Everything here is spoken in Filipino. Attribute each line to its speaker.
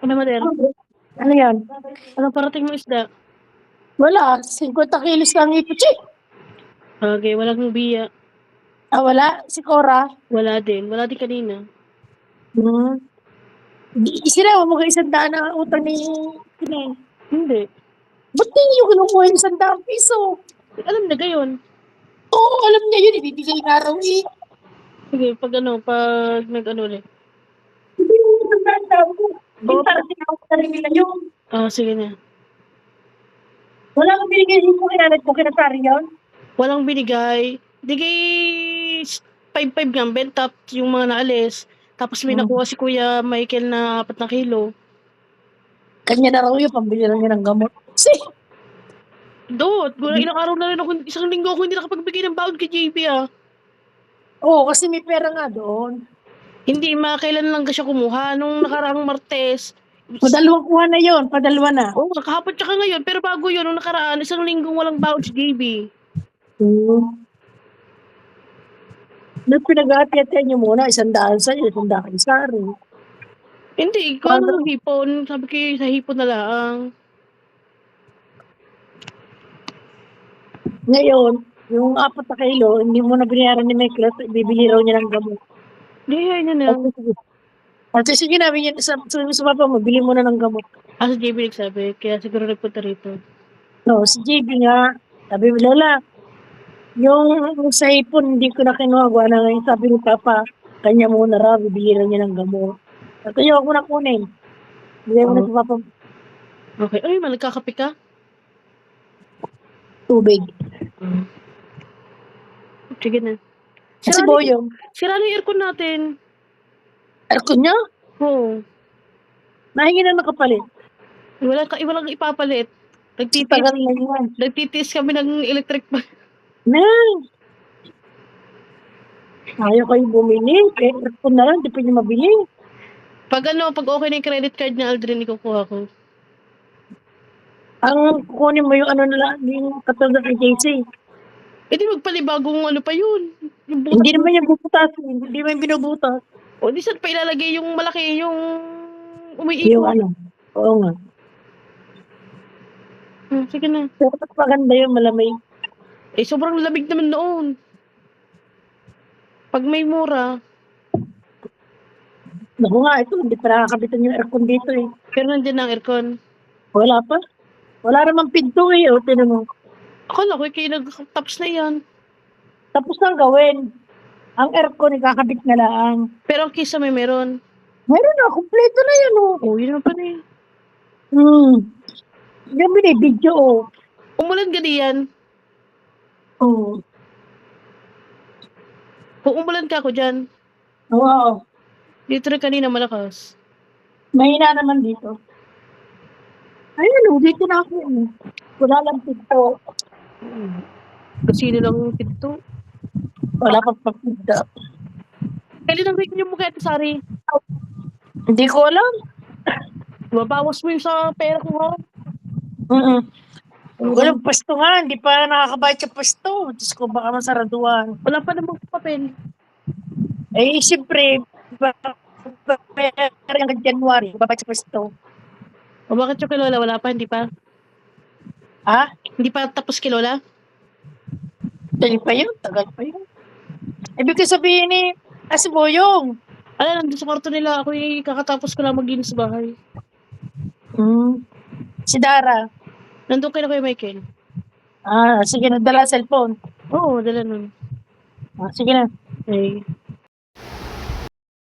Speaker 1: Ano, Mader?
Speaker 2: Ano yan?
Speaker 1: Ano parating mo isda?
Speaker 2: Wala. 50 kilos lang ipuchi.
Speaker 1: Okay, walang biya.
Speaker 2: Ah, wala. Si Cora.
Speaker 1: Wala din. Wala din kanina.
Speaker 2: Hmm. Sinawa mo ka 100 na utang ni Pinay.
Speaker 1: Hindi.
Speaker 2: Ba't di niyo kinukuha yung 100 piso?
Speaker 1: Alam na gayon.
Speaker 2: Oo, alam niya yun. Ibibigay na raw eh.
Speaker 1: Sige, pag nag-ano ulit.
Speaker 2: Hindi mo nagtanda mo. Hindi
Speaker 1: Oo,
Speaker 2: para tinawag na rin nila yun.
Speaker 1: sige na.
Speaker 2: Wala kang binigay mo kinanad ko kinasari yun.
Speaker 1: Walang binigay. Digay 5-5 nga benta yung mga naalis. Tapos may nakuha si Kuya Michael na 4 na kilo.
Speaker 2: Kanya na raw yun. Pambili lang niya ng gamot.
Speaker 1: Dot, ilang araw na rin ako, isang linggo ako hindi nakapagbigay ng baon kay JB
Speaker 2: Oo, kasi may pera nga doon.
Speaker 1: Hindi, kailan lang siya kumuha. Nung nakaraang Martes.
Speaker 2: Padalawang kuha na yun. Padalwa na.
Speaker 1: Oo, kahapon tsaka ngayon. Pero bago yun, nung nakaraan, isang linggong walang baon si JB.
Speaker 2: Nung pinag-aati-atian niyo muna, 100 sa'yo, 100 kay Sari.
Speaker 1: Hindi, ikaw ng hipon. Sabi ko sa hipon na lang.
Speaker 2: Ngayon, yung 4 na kilo, hindi mo na binayaran ni Michael, bibili raw niya ng gamot.
Speaker 1: Hindi, yun na.
Speaker 2: Kasi sige namin yun, sa papa mo, bili mo na ng gamot.
Speaker 1: Si JB nagsabi, kaya siguro nagpunta rito.
Speaker 2: No, si JB nga, sabi mo, Lola, yung sa hipon, hindi ko na kinuha, na ngayon, sabi ni Papa, kanya muna raw, bibili raw niya ng gamot. At ayaw ko na kunin. Bigay mo na si Papa.
Speaker 1: Okay. Ay, nagkakape ka?
Speaker 2: Tubig.
Speaker 1: Sige na.
Speaker 2: Kasi Boyong.
Speaker 1: Sira na yung aircon natin.
Speaker 2: Aircon niya?
Speaker 1: Oo.
Speaker 2: Nahingi na nakapalit.
Speaker 1: Walang ipapalit.
Speaker 2: Tagal na yan.
Speaker 1: Nagtitiis kami ng electric pa.
Speaker 2: Ayaw kayo bumili. Kaya aircon na lang, di pa niyo mabili.
Speaker 1: Pag okay na yung credit card niya, Aldrin, ikukuha ko.
Speaker 2: Ang kukunin mo yung yung katulad ng JC.
Speaker 1: Di magpalibagong pa yun.
Speaker 2: Hindi naman yung bubutas. Hindi naman yung binubutas.
Speaker 1: O di saan pa ilalagay yung malaki, yung umiikot?
Speaker 2: Yung oo nga.
Speaker 1: Sige na.
Speaker 2: Pero maganda yung malamig.
Speaker 1: Sobrang lamig naman noon. Pag may mura.
Speaker 2: Naku nga, ito, hindi pa nakakabitan yung aircon dito eh.
Speaker 1: Pero nandiyan na ang aircon.
Speaker 2: Wala pa. Wala naman pinto eh. O, tinan mo.
Speaker 1: Akala ko kayo tapos na yan.
Speaker 2: Tapos nang gawin. Ang aircon, ikakabit na lang.
Speaker 1: Pero ang kisa may meron.
Speaker 2: Meron na, kompleto na yan oh.
Speaker 1: Yun naman pa na eh.
Speaker 2: Yung binibidyo oh.
Speaker 1: Umulan ka diyan.
Speaker 2: Oo.
Speaker 1: Kung umulan ka ako dyan.
Speaker 2: Oo.
Speaker 1: Dito rin kanina malakas.
Speaker 2: Mahina naman dito. Ayun, dito na ako. Wala lang pinto.
Speaker 1: Kasi lang pinto.
Speaker 2: Wala pa pinto.
Speaker 1: Kailan ang rate niyo mo kaya, Sari?
Speaker 2: Hindi ko alam.
Speaker 1: Mabawas mo yung sa pera ko ha?
Speaker 2: Walang pasto nga. Hindi pa nakakabayad sa pasto. Diyos ko, baka masaraduan.
Speaker 1: Wala pa namang papel.
Speaker 2: Siyempre, hanggang January, babayad sa pasto.
Speaker 1: O bakit yung kay Lola? Wala pa? Hindi pa?
Speaker 2: Ha?
Speaker 1: Hindi pa tapos kay Lola?
Speaker 2: Tagal pa yun. Tagal pa yun. Ibig sabihin ni si Boyong.
Speaker 1: Nandun sa kwarto nila. Ako kakatapos ko lang mag-inis sa bahay.
Speaker 2: Si Dara.
Speaker 1: Nandun kayo na kay Michael.
Speaker 2: Sige na. Dala cellphone.
Speaker 1: Oo, dala nun.
Speaker 2: Sige na.
Speaker 1: Okay.